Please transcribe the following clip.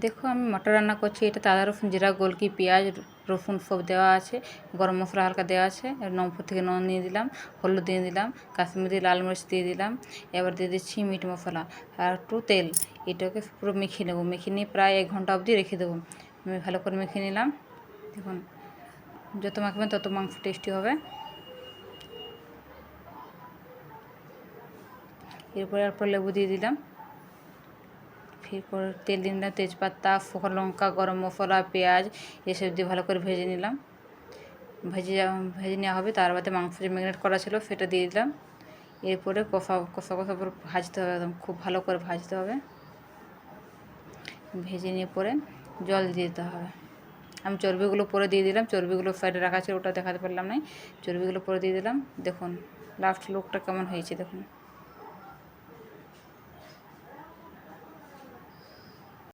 দেখো আমি মটর রান্না করছি। এটাতে আদা রসুন জিরা গোলকি পেঁয়াজ রসুন সব দেওয়া আছে, গরম মশলা হালকা দেওয়া আছে, উপর থেকে নুন দিয়ে দিলাম, হলুদ দিয়ে দিলাম, কাশ্মীরি লাল মরিচ দিয়ে দিলাম। এবার দিয়ে দিচ্ছি মিট মশলা আর একটু তেল। এটাকে পুরো মেখে নেবো, মেখে নিয়ে প্রায় 1 ঘন্টা অবধি রেখে দেবো। আমি ভালো করে মেখে নিলাম। দেখুন যত মাখবেন তত মাংস টেস্টি হবে। এরপর লেবু দিয়ে দিলাম, ফির করে তেল দিয়ে দিলাম, তেজপাতা শুকনো লঙ্কা গরম মশলা পেঁয়াজ এসব দিয়ে ভালো করে ভেজে নিলাম। ভেজে নেওয়া হবে। তার বাদে মাংস যে ম্যারিনেট করা ছিল সেটা দিয়ে দিলাম। এরপরে কষা করে ভাজতে হবে, একদম খুব ভালো করে ভাজতে হবে। ভেজে নিয়ে পরে জল দিয়ে দিতে হবে। আমি চর্বিগুলো পরে দিয়ে দিলাম, চর্বিগুলো সাইডে রাখা ছিল ওটা দেখাতে পারলাম না, চর্বিগুলো পরে দিয়ে দিলাম। দেখুন লাস্ট লুকটা কেমন হয়েছে দেখুন।